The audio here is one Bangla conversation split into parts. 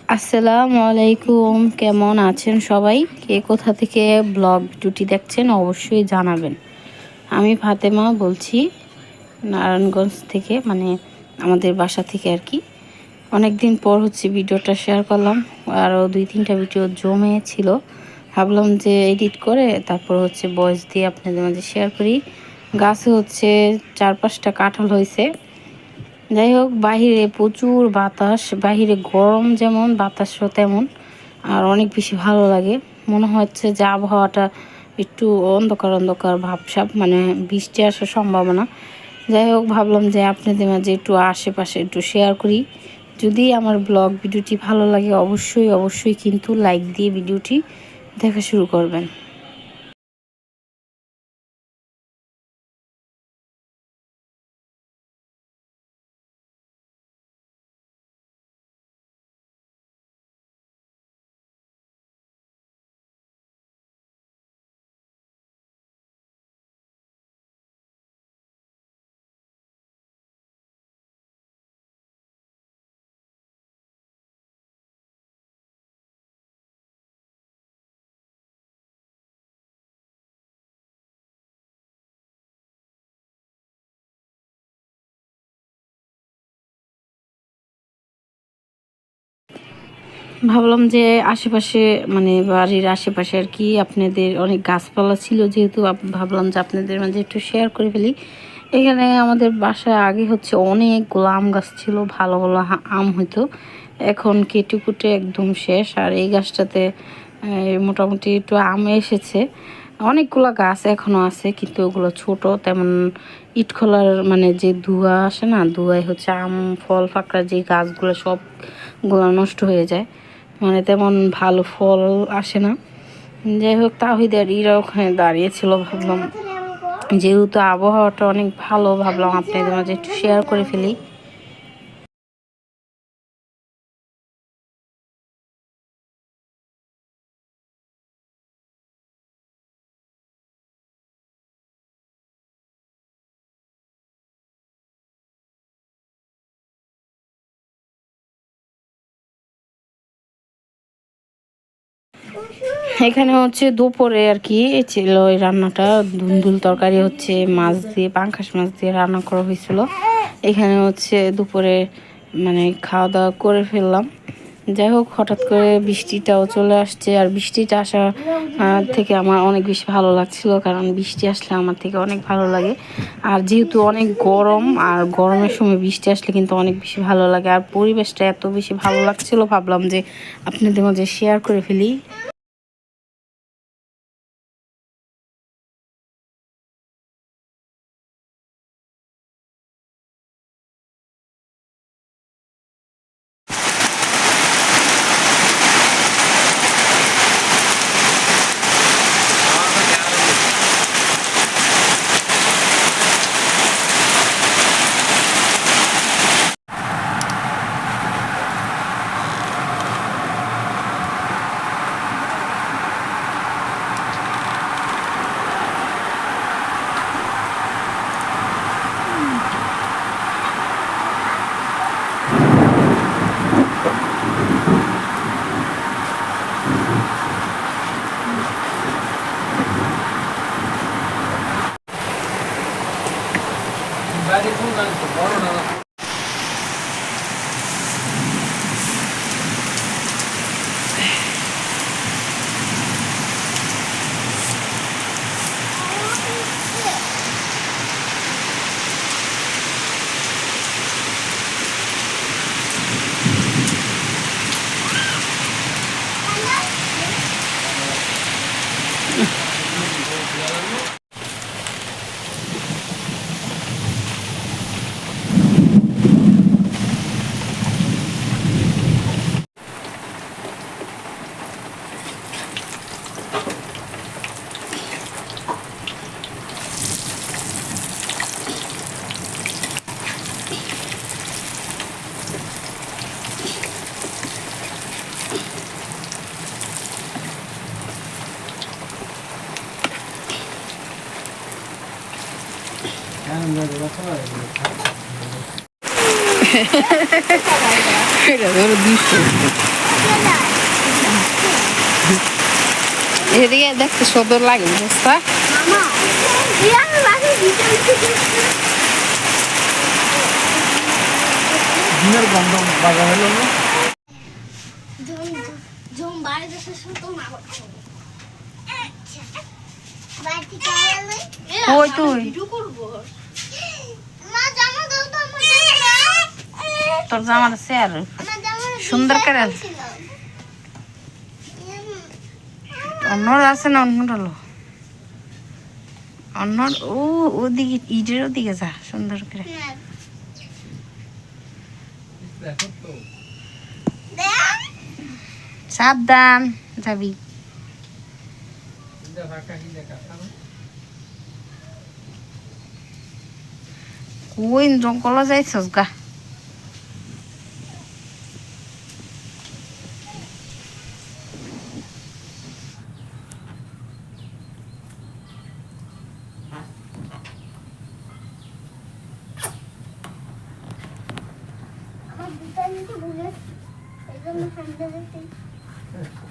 আসসালামু আলাইকুম, কেমন আছেন সবাই? কে কোথা থেকে ব্লগ ভিডিওটি দেখছেন অবশ্যই জানাবেন। আমি ফাতেমা বলছি, নারায়ণগঞ্জ থেকে, মানে আমাদের বাসা থেকে আর কি। অনেক দিন পর ভিডিওটা শেয়ার করলাম। আরও 2-3টা ভিডিও জমে ছিল, ভাবলাম যে এডিট করে তারপর ভয়েস দিয়ে আপনাদের মাঝে শেয়ার করি। গাছে 4-5টা কাঁঠাল হয়েছে। যাই হোক, বাহিরে প্রচুর বাতাস, বাহিরে গরম যেমন বাতাসও তেমন, আর অনেক বেশি ভালো লাগে। মনে হচ্ছে যে আবহাওয়াটা একটু অন্ধকার অন্ধকার ভাবসাব, মানে বৃষ্টি আসার সম্ভাবনা। যাই হোক, ভাবলাম যে আপনাদের মাঝে একটু আশেপাশে একটু শেয়ার করি। যদি আমার ব্লগ ভিডিওটি ভালো লাগে অবশ্যই অবশ্যই কিন্তু লাইক দিয়ে ভিডিওটি দেখা শুরু করবেন। ভাবলাম যে আশেপাশে, মানে বাড়ির আশেপাশে আর কি, আপনাদের অনেক গাছপালা ছিল, যেহেতু ভাবলাম যে আপনাদের মাঝে একটু শেয়ার করে ফেলি। এখানে আমাদের বাসায় আগে অনেকগুলো আম গাছ ছিল, ভালো ভালো আম হইতো। এখন কেটে কুটে একদম শেষ। আর এই গাছটাতে মোটামুটি একটু আম এসেছে। অনেকগুলো গাছ এখনও আছে, কিন্তু ওগুলো ছোট, তেমন ইট খোলার মানে যে ধোঁয়া আসে না, ধোঁয়ায় আম ফল ফাঁকড়া যে গাছগুলো সবগুলো নষ্ট হয়ে যায়, মানে তেমন ভালো ফল আসে না। যাই হোক, তাহিদের ইরা ওখানে দাঁড়িয়েছিল। ভাবলাম যেহেতু আবহাওয়াটা অনেক ভালো, ভাবলাম আপনাদের মাঝে একটু শেয়ার করে ফেলি। এখানে দুপুরে আর কি ছিল ওই রান্নাটা, ধুন্দুল তরকারি মাছ দিয়ে, পাঙ্খাস মাছ দিয়ে রান্না করা হয়েছিল। এখানে দুপুরে মানে খাওয়া দাওয়া করে ফেললাম। যাই হোক, হঠাৎ করে বৃষ্টিটাও চলে আসছে, আর বৃষ্টিটা আসা থেকে আমার অনেক বেশি ভালো লাগছিল, কারণ বৃষ্টি আসলে আমার থেকে অনেক ভালো লাগে। আর যেহেতু অনেক গরম, আর গরমের সময় বৃষ্টি আসলে কিন্তু অনেক বেশি ভালো লাগে, আর পরিবেশটা এত বেশি ভালো লাগছিল, ভাবলাম যে আপনাদের মাঝে শেয়ার করে ফেলি। এটা ধরো 200। এদিকে দেখতে সুন্দর লাগে বুঝতা দিনের গন্ধ বাজা হলো না কই তুই তোর জামা আছে আর সুন্দর করে অন্যর আছে না অন্যর হলো অন্যর ও ওদিকে ইটের ওদিকে যা সুন্দর করে সাবধান যাবি কই জঙ্গল যাইছস গা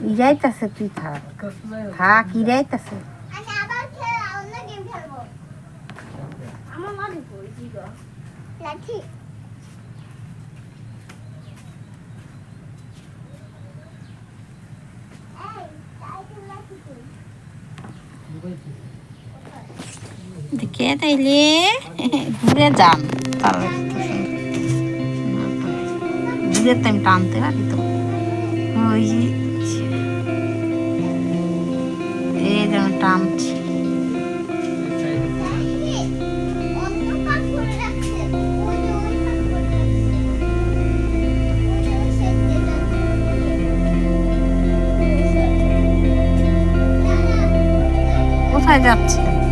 ইরাইতাছে তুই থাক থাক ইরাইতাছে দেখে তাইলে ঘুরে যান তাহলে ঘুরে তো আমি টানতে পারি তো ওই এই যেন টানছি কোথায় যাচ্ছে